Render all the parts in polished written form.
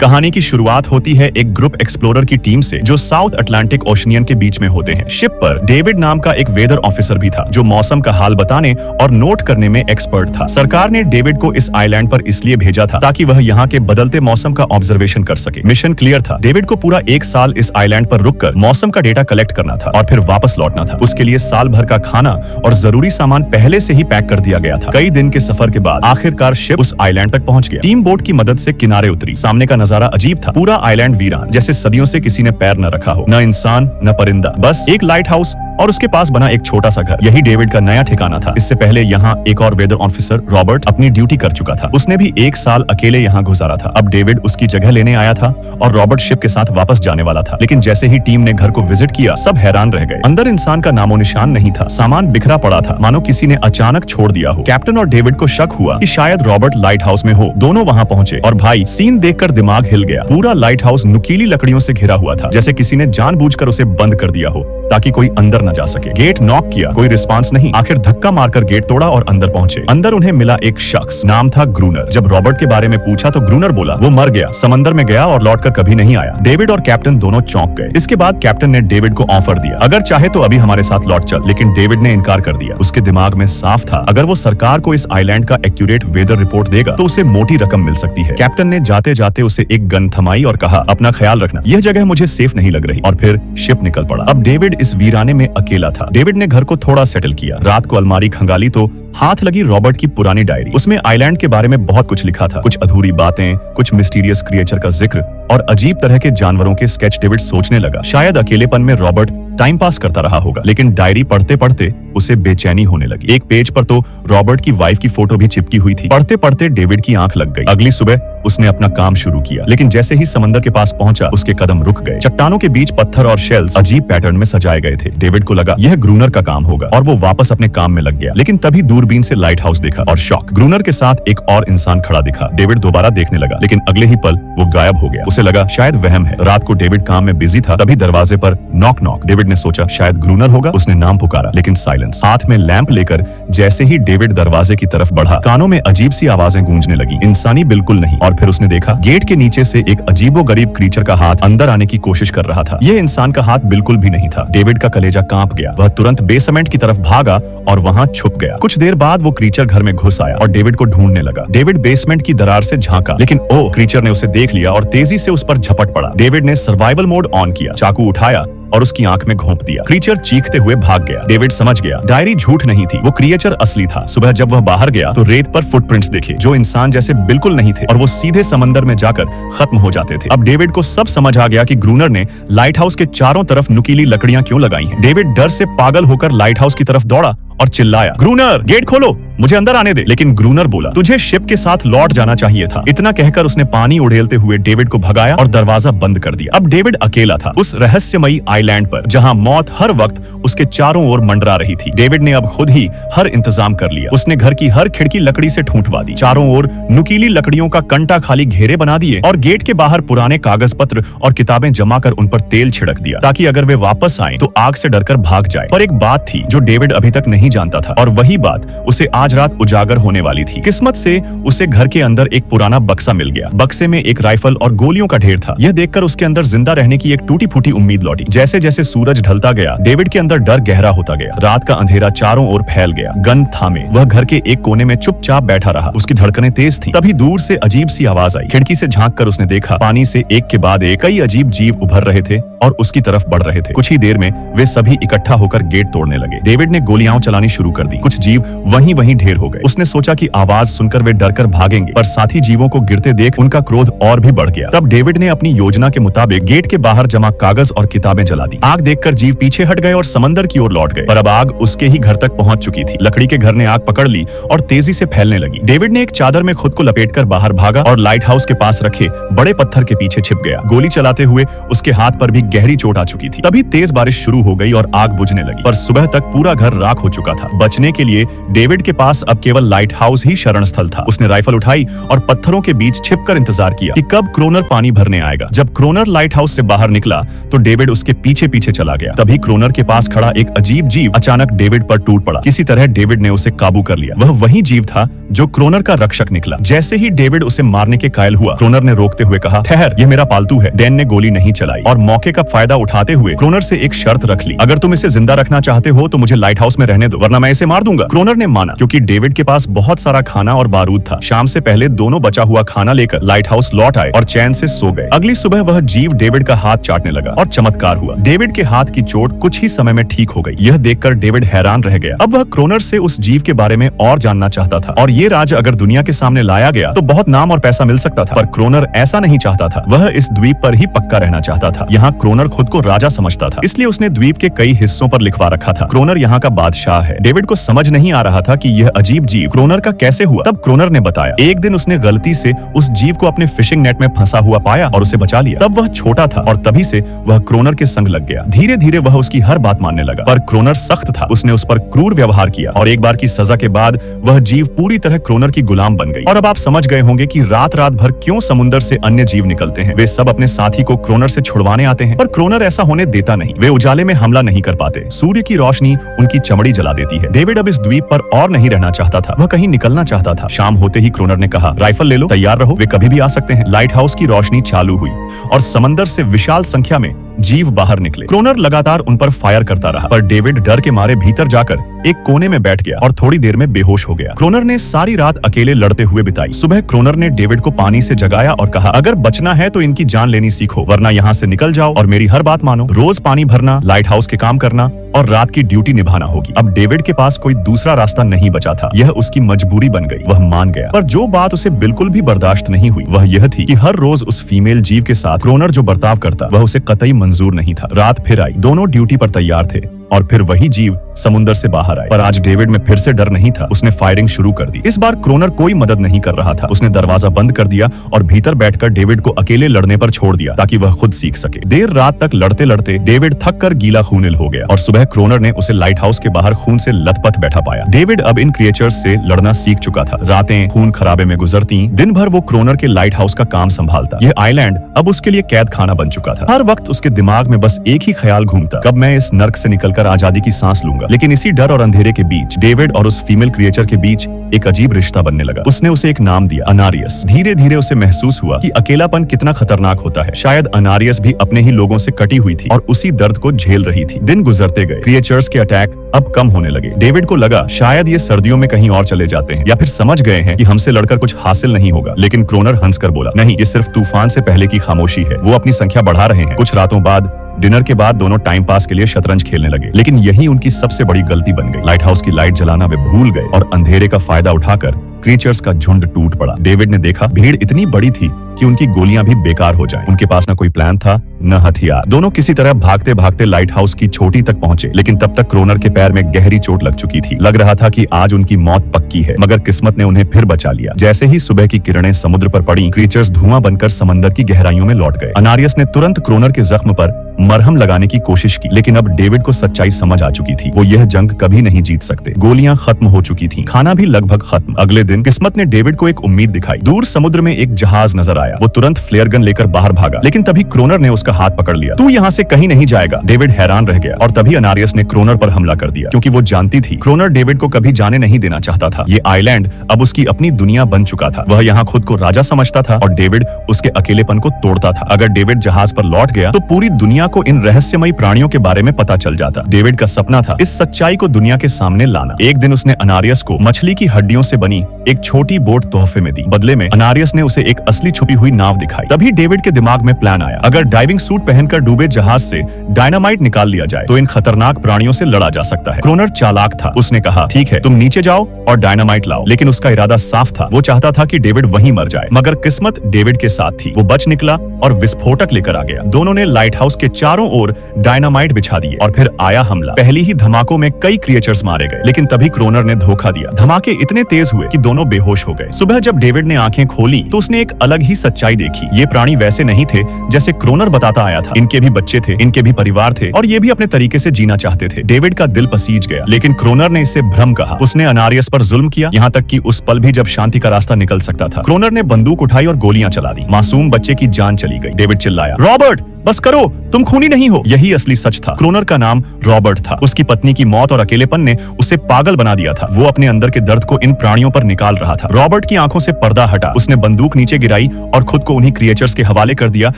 कहानी की शुरुआत होती है एक ग्रुप एक्सप्लोरर की टीम से जो साउथ अटलांटिक ओशियन के बीच में होते हैं। शिप पर डेविड नाम का एक वेदर ऑफिसर भी था जो मौसम का हाल बताने और नोट करने में एक्सपर्ट था। सरकार ने डेविड को इस आइलैंड पर इसलिए भेजा था ताकि वह यहाँ के बदलते मौसम का ऑब्जर्वेशन कर सके। मिशन क्लियर था। डेविड को पूरा 1 साल इस आइलैंड पर रुककर मौसम का डेटा कलेक्ट करना था और फिर वापस लौटना था। उसके लिए साल भर का खाना और जरूरी सामान पहले से ही पैक कर दिया गया था। कई दिन के सफर के बाद आखिरकार शिप उस आइलैंड तक पहुंच गया। टीम बोट की मदद से किनारे उतरी। सामने का नजारा अजीब था। पूरा आइलैंड वीरान, जैसे सदियों से किसी ने पैर न रखा हो। न इंसान न परिंदा, बस एक लाइट हाउस और उसके पास बना एक छोटा सा घर। यही डेविड का नया ठिकाना था। इससे पहले यहाँ एक और वेदर ऑफिसर रॉबर्ट अपनी ड्यूटी कर चुका था। उसने भी 1 साल अकेले यहाँ गुजारा था। अब डेविड उसकी जगह लेने आया था और रॉबर्ट शिप के साथ वापस जाने वाला था। लेकिन जैसे ही टीम ने घर को विजिट किया, सब हैरान रह गए। अंदर इंसान का नामो निशान नहीं था। सामान बिखरा पड़ा था, मानो किसी ने अचानक छोड़ दिया हो। कैप्टन और डेविड को शक हुआ कि शायद रॉबर्ट लाइट हाउस में हो। दोनों वहाँ पहुंचे और भाई सीन देखकर दिमाग हिल गया। पूरा लाइट हाउस नुकीली लकड़ियों से घिरा हुआ था, जैसे किसी ने जानबूझकर उसे बंद कर दिया हो ताकि कोई अंदर न जा सके। गेट नॉक किया, कोई रिस्पांस नहीं। आखिर धक्का मारकर गेट तोड़ा और अंदर पहुंचे। अंदर उन्हें मिला एक शख्स, नाम था ग्रूनर। जब रॉबर्ट के बारे में पूछा तो ग्रूनर बोला वो मर गया, समंदर में गया और लौटकर कभी नहीं आया। डेविड और कैप्टन दोनों चौंक गए। इसके बाद कैप्टन ने डेविड को ऑफर दिया, अगर चाहे तो अभी हमारे साथ लौट चल। लेकिन डेविड ने इनकार कर दिया। उसके दिमाग में साफ था, अगर वो सरकार को इस आइलैंड का एक्यूरेट वेदर रिपोर्ट देगा तो उसे मोटी रकम मिल सकती है। कैप्टन ने जाते जाते उसे एक गन थमाई और कहा, अपना ख्याल रखना, यह जगह मुझे सेफ नहीं लग रही। और फिर शिप निकल पड़ा। अब डेविड इस वीराने में अकेला था। डेविड ने घर को थोड़ा सेटल किया। रात को अलमारी खंगाली तो हाथ लगी रॉबर्ट की पुरानी डायरी। उसमें आइलैंड के बारे में बहुत कुछ लिखा था। कुछ अधूरी बातें, कुछ मिस्टीरियस क्रिएचर का जिक्र और अजीब तरह के जानवरों के स्केच। डेविड सोचने लगा, शायद अकेलेपन में रॉबर्ट टाइम पास करता रहा होगा। लेकिन डायरी पढ़ते पढ़ते उसे बेचैनी होने लगी। एक पेज पर तो रॉबर्ट की वाइफ की फोटो भी चिपकी हुई थी। पढ़ते पढ़ते डेविड की आंख लग गई। अगली सुबह उसने अपना काम शुरू किया। लेकिन जैसे ही समंदर के पास पहुंचा, उसके कदम रुक गए। चट्टानों के बीच पत्थर और शेल्स अजीब पैटर्न में सजाए गए थे। डेविड को लगा यह ग्रूनर का काम होगा और वो वापस अपने काम में लग गया। लेकिन तभी दूरबीन से लाइट हाउस देखा और शॉक, ग्रूनर के साथ एक और इंसान खड़ा दिखा। डेविड दोबारा देखने लगा, लेकिन अगले ही पल वो गायब हो गया। उसे लगा शायद वहम है। रात को डेविड काम में बिजी था, तभी दरवाजे पर नॉक नॉक। डेविड ने सोचा शायद ग्रूनर होगा। उसने नाम पुकारा, लेकिन साइलेंस। हाथ में लैंप लेकर जैसे ही डेविड दरवाजे की तरफ बढ़ा, कानों में अजीब सी आवाजें गूंजने लगी। इंसानी बिल्कुल नहीं। और फिर उसने देखा गेट के नीचे से एक अजीबोगरीब क्रीचर का हाथ अंदर आने की कोशिश कर रहा था। यह इंसान का हाथ बिल्कुल भी नहीं था। डेविड का कलेजा कांप गया। वह तुरंत बेसमेंट की तरफ भागा और वहां छुप गया। कुछ देर बाद वो क्रीचर घर में घुस आया और डेविड को ढूंढने लगा। डेविड बेसमेंट की दरार से झांका, लेकिन ओ क्रीचर ने उसे देख लिया और तेजी से उस पर झपट पड़ा। डेविड ने सर्वाइवल मोड ऑन किया, चाकू उठाया और उसकी आंख में घोंप दिया। क्रीचर चीखते हुए भाग गया। डेविड समझ गया डायरी झूठ नहीं थी, वो क्रिएचर असली था। सुबह जब वह बाहर गया तो रेत पर फुटप्रिंट्स देखे जो इंसान जैसे बिल्कुल नहीं थे और वो सीधे समंदर में जाकर खत्म हो जाते थे। अब डेविड को सब समझ आ गया कि ग्रूनर ने लाइट हाउस के चारों तरफ नुकीली लकड़ियां क्यों लगाई हैं। डेविड डर से पागल होकर लाइट हाउस की तरफ दौड़ा और चिल्लाया, ग्रूनर गेट खोलो, मुझे अंदर आने दे। लेकिन ग्रूनर बोला, तुझे शिप के साथ लौट जाना चाहिए था। इतना कहकर उसने पानी उड़ेलते हुए डेविड को भगाया और दरवाजा बंद कर दिया। अब डेविड अकेला था उस रहस्यमयी आइलैंड पर जहां मौत हर वक्त उसके चारों ओर मंडरा रही थी। डेविड ने अब खुद ही हर इंतजाम कर लिया। उसने घर की हर खिड़की लकड़ी से ठूंठवा दी, चारों ओर नुकीली लकड़ियों का कंटा खाली घेरे बना दिए और गेट के बाहर पुराने कागज पत्र और किताबें जमा कर उन पर तेल छिड़क दिया ताकि अगर वे वापस आए तो आग से डरकर भाग जाए। पर एक बात थी जो डेविड अभी तक नहीं जानता था और वही बात उसे आज रात उजागर होने वाली थी। किस्मत से उसे घर के अंदर एक पुराना बक्सा मिल गया। बक्से में एक राइफल और गोलियों का ढेर था। यह देखकर उसके अंदर जिंदा रहने की एक टूटी फूटी उम्मीद लौटी। जैसे जैसे सूरज ढलता गया, डेविड के अंदर डर गहरा होता गया। रात का अंधेरा चारों ओर फैल गया। गन थामे वह घर के एक कोने में चुपचाप बैठा रहा। उसकी धड़कनें तेज थी। तभी दूर से अजीब सी आवाज आई। खिड़की से झांक कर उसने देखा पानी से एक के बाद एक कई अजीब जीव उभर रहे थे और उसकी तरफ बढ़ रहे थे। कुछ ही देर में वे सभी इकट्ठा होकर गेट तोड़ने लगे। डेविड ने गोलियां चलानी शुरू कर दी। कुछ जीव वहीं ढेर हो गए। उसने सोचा कि आवाज सुनकर वे डरकर भागेंगे, पर साथी जीवों को गिरते देख उनका क्रोध और भी बढ़ गया। तब डेविड ने अपनी योजना के मुताबिक गेट के बाहर जमा कागज और किताबें जला दी। आग देखकर जीव पीछे हट गए और समंदर की ओर लौट गए, पर अब आग उसके ही घर तक पहुंच चुकी थी। लकड़ी के घर ने आग पकड़ ली और तेजी से फैलने लगी। डेविड ने एक चादर में खुद को लपेटकर बाहर भागा और लाइट हाउस के पास रखे बड़े पत्थर के पीछे छिप गया। गोली चलाते हुए उसके हाथ पर भी गहरी चोट आ चुकी थी। तभी तेज बारिश शुरू हो गई और आग बुझने लगी, पर सुबह तक पूरा घर राख हो चुका चुका था। बचने के लिए डेविड के पास अब केवल लाइट हाउस ही शरण स्थल था। उसने राइफल उठाई और पत्थरों के बीच छिपकर इंतजार किया कि कब क्रोनर पानी भरने आएगा। जब क्रोनर लाइट हाउस से बाहर निकला तो डेविड उसके पीछे पीछे चला गया। तभी क्रोनर के पास खड़ा एक अजीब जीव अचानक डेविड पर टूट पड़ा। किसी तरह डेविड ने उसे काबू कर लिया। वह वही जीव था जो क्रोनर का रक्षक निकला। जैसे ही डेविड उसे मारने के कायल हुआ, क्रोनर ने रोकते हुए कहा, ठहर, यह मेरा पालतू है। डैन ने गोली नहीं चलाई और मौके का फायदा उठाते हुए क्रोनर से एक शर्त रख ली, अगर तुम इसे जिंदा रखना चाहते हो तो मुझे लाइट हाउस में रहने दो, वरना मैं इसे मार दूंगा। क्रोनर ने माना क्योंकि डेविड के पास बहुत सारा खाना और बारूद था। शाम से पहले दोनों बचा हुआ खाना लेकर लाइट हाउस लौट आए और चैन से सो गए। अगली सुबह वह जीव डेविड का हाथ चाटने लगा और चमत्कार हुआ। डेविड के हाथ की चोट कुछ ही समय में ठीक हो गई। यह देखकर डेविड हैरान रह गया। अब वह क्रोनर से उस जीव के बारे में और जानना चाहता था और ये राज अगर दुनिया के सामने लाया गया तो बहुत नाम और पैसा मिल सकता था। पर क्रोनर ऐसा नहीं चाहता था। वह इस द्वीप पर ही पक्का रहना चाहता था। यहाँ क्रोनर खुद को राजा समझता था, इसलिए उसने द्वीप के कई हिस्सों पर लिखवा रखा था, क्रोनर यहाँ का बादशाह है। डेविड को समझ नहीं आ रहा था कि यह अजीब जीव क्रोनर का कैसे हुआ। तब क्रोनर ने बताया, एक दिन उसने गलती से उस जीव को अपने फिशिंग नेट में फंसा हुआ पाया और उसे बचा लिया। तब वह छोटा था और तभी से वह क्रोनर के संग लग गया। धीरे धीरे वह उसकी हर बात मानने लगा। पर क्रोनर सख्त था। उसने उस पर क्रूर व्यवहार किया और एक बार की सजा के बाद वह जीव पूरी तरह क्रोनर की गुलाम बन गई। और अब आप समझ गए होंगे कि रात रात भर क्यों समुद्र से अन्य जीव निकलते हैं। वे सब अपने साथी को क्रोनर से छुड़वाने आते हैं, पर क्रोनर ऐसा होने देता नहीं। वे उजाले में हमला नहीं कर पाते। सूर्य की रोशनी उनकी चमड़ी जला देती है। डेविड अब इस द्वीप पर और नहीं रहना चाहता था। वह कहीं निकलना चाहता था। शाम होते ही क्रोनर ने कहा, राइफल ले लो, तैयार रहो, वे कभी भी आ सकते हैं। लाइट हाउस की रोशनी चालू हुई और समंदर से विशाल संख्या में जीव बाहर निकले। क्रोनर लगातार उन पर फायर करता रहा, पर डेविड डर के मारे भीतर जाकर एक कोने में बैठ गया और थोड़ी देर में बेहोश हो गया। क्रोनर ने सारी रात अकेले लड़ते हुए बिताई। सुबह क्रोनर ने डेविड को पानी से जगाया और कहा, अगर बचना है तो इनकी जान लेनी सीखो, वरना यहाँ से निकल जाओ और मेरी हर बात मानो। रोज पानी भरना, लाइट हाउस के काम करना और रात की ड्यूटी निभाना होगी। अब डेविड के पास कोई दूसरा रास्ता नहीं बचा था। यह उसकी मजबूरी बन गई। वह मान गया। पर जो बात उसे बिल्कुल भी बर्दाश्त नहीं हुई वह यह थी कि हर रोज उस फीमेल जीव के साथ क्रोनर जो बर्ताव करता वह उसे कतई मंजूर नहीं था। रात फिर आई। दोनों ड्यूटी पर तैयार थे और फिर वही जीव समुद्र से बाहर आए। पर आज डेविड में फिर से डर नहीं था। उसने फायरिंग शुरू कर दी। इस बार क्रोनर कोई मदद नहीं कर रहा था। उसने दरवाजा बंद कर दिया और भीतर बैठकर डेविड को अकेले लड़ने पर छोड़ दिया ताकि वह खुद सीख सके। देर रात तक लड़ते लड़ते डेविड थक कर गीला खूनिल हो गया और सुबह क्रोनर ने उसे लाइट हाउस के बाहर खून से लथपथ बैठा पाया। डेविड अब इन क्रिएचर्स से लड़ना सीख चुका था। रातें खून खराबे में गुजरती। दिन भर वो क्रोनर के लाइट हाउस का काम संभालता। यह आइलैंड अब उसके लिए कैद खाना बन चुका था। हर वक्त उसके दिमाग में बस एक ही ख्याल घूमता, कब मैं इस नर्क से निकलकर आजादी की सांस लूंगा। लेकिन इसी डर और अंधेरे के बीच डेविड और उस फीमेल क्रिएचर के बीच एक अजीब रिश्ता बनने लगा। उसने उसे एक नाम दिया, अनारियस। धीरे धीरे उसे महसूस हुआ कि अकेलापन कितना खतरनाक होता है। शायद अनारियस भी अपने ही लोगों से कटी हुई थी और उसी दर्द को झेल रही थी। दिन गुजरते गए। क्रिएचर्स के अटैक अब कम होने लगे। डेविड को लगा शायद ये सर्दियों में कहीं और चले जाते हैं या फिर समझ गए हैं कि हमसे लड़कर कुछ हासिल नहीं होगा। लेकिन क्रोनर हंसकर बोला, नहीं, ये सिर्फ तूफान से पहले की खामोशी है। वो अपनी संख्या बढ़ा रहे हैं। कुछ रातों बाद डिनर के बाद दोनों टाइम पास के लिए शतरंज खेलने लगे। लेकिन यही उनकी सबसे बड़ी गलती बन गई। लाइट हाउस की लाइट जलाना वे भूल गए और अंधेरे का फायदा उठाकर क्रीचर्स का झुंड टूट पड़ा। डेविड ने देखा भीड़ इतनी बड़ी थी कि उनकी गोलियां भी बेकार हो जाएं। उनके पास न कोई प्लान था न हथियार। दोनों किसी तरह भागते भागते लाइट हाउस की चोटी तक पहुंचे। लेकिन तब तक क्रोनर के पैर में गहरी चोट लग चुकी थी। लग रहा था कि आज उनकी मौत पक्की है, मगर किस्मत ने उन्हें फिर बचा लिया। जैसे ही सुबह की किरणें समुद्र पर पड़ी, क्रीचर्स धुआं बनकर समंदर की गहराइयों में लौट गए। अनारियस ने तुरंत क्रोनर के जख्म पर मरहम लगाने की कोशिश की, लेकिन अब डेविड को सच्चाई समझ आ चुकी थी। वो यह जंग कभी नहीं जीत सकते। गोलियां खत्म हो चुकी थीं, खाना भी लगभग खत्म। अगले दिन किस्मत ने डेविड को एक उम्मीद दिखाई। दूर समुद्र में एक जहाज नजर आया। वो तुरंत फ्लेयर गन लेकर बाहर भागा, लेकिन तभी क्रोनर ने उसका हाथ पकड़ लिया। तू यहाँ से कहीं नहीं जाएगा। डेविड हैरान रह गया और तभी अनारियस ने क्रोनर पर हमला कर दिया, क्योंकि वो जानती थी क्रोनर डेविड को कभी जाने नहीं देना चाहता था। ये आइलैंड अब उसकी अपनी दुनिया बन चुका था। वह यहाँ खुद को राजा समझता था और डेविड उसके अकेलेपन को तोड़ता था। अगर डेविड जहाज पर लौट गया तो पूरी दुनिया को इन रहस्यमय प्राणियों के बारे में पता चल जाता। डेविड का सपना था इस सच्चाई को दुनिया के सामने लाना। एक दिन उसने अनारियस को मछली की हड्डियों से बनी एक छोटी बोट तोहफे में दी। बदले में अनारियस ने उसे एक असली छुपी हुई नाव दिखाई। तभी डेविड के दिमाग में प्लान आया, अगर डाइविंग सूट पहनकर डूबे जहाज से डायनामाइट निकाल लिया जाए तो इन खतरनाक प्राणियों से लड़ा जा सकता है। क्रोनर चालाक था। उसने कहा, ठीक है, तुम नीचे जाओ और डायनामाइट लाओ। लेकिन उसका इरादा साफ था। वो चाहता था कि डेविड वहीं मर जाए, मगर किस्मत डेविड के साथ थी। वो बच निकला और विस्फोटक लेकर आ गया। दोनों ने लाइट हाउस के चारों ओर डायनामाइट बिछा दिए और फिर आया हमला। पहली ही धमाकों में कई क्रिएचर्स मारे गए, लेकिन तभी क्रोनर ने धोखा दिया। धमाके इतने तेज हुए कि दोनों बेहोश हो गए। सुबह जब डेविड ने आंखें खोली तो उसने एक अलग ही सच्चाई देखी। ये प्राणी वैसे नहीं थे जैसे क्रोनर बता बताता आया था। इनके भी बच्चे थे, इनके भी परिवार थे और ये भी अपने तरीके से जीना चाहते थे। डेविड का दिल पसीज गया, लेकिन क्रोनर ने इसे भ्रम कहा। उसने अनारियस पर जुल्म किया, यहाँ तक कि उस पल भी जब शांति का रास्ता निकल सकता था। क्रोनर ने बंदूक उठाई और गोलियां चला दी। मासूम बच्चे की जान चली गई। डेविड चिल्लाया, रॉबर्ट बस करो, तुम खूनी नहीं हो। यही असली सच था। क्रोनर का नाम रॉबर्ट था। उसकी पत्नी की मौत और अकेलेपन ने उसे पागल बना दिया था। वो अपने अंदर के दर्द को इन प्राणियों पर निकाल रहा था। रॉबर्ट की आंखों से पर्दा हटा। उसने बंदूक नीचे गिराई और खुद को उन्हीं क्रिएचर्स के हवाले कर दिया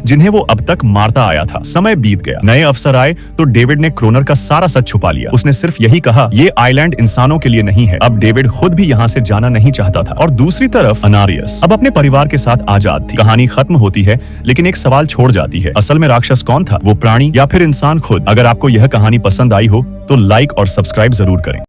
जिन्हें वो अब तक मारता आया था। समय बीत गया, नए अफसर आए तो डेविड ने क्रोनर का सारा सच छुपा लिया। उसने सिर्फ यही कहा, ये आइलैंड इंसानों के लिए नहीं है। अब डेविड खुद भी यहाँ से जाना नहीं चाहता था। और दूसरी तरफ अनारियस अब अपने परिवार के साथ आजाद थी। कहानी खत्म होती है, लेकिन एक सवाल छोड़ जाती है, असल में राक्षस कौन था? वो प्राणी या फिर इंसान खुद? अगर आपको यह कहानी पसंद आई हो तो लाइक और सब्सक्राइब जरूर करें।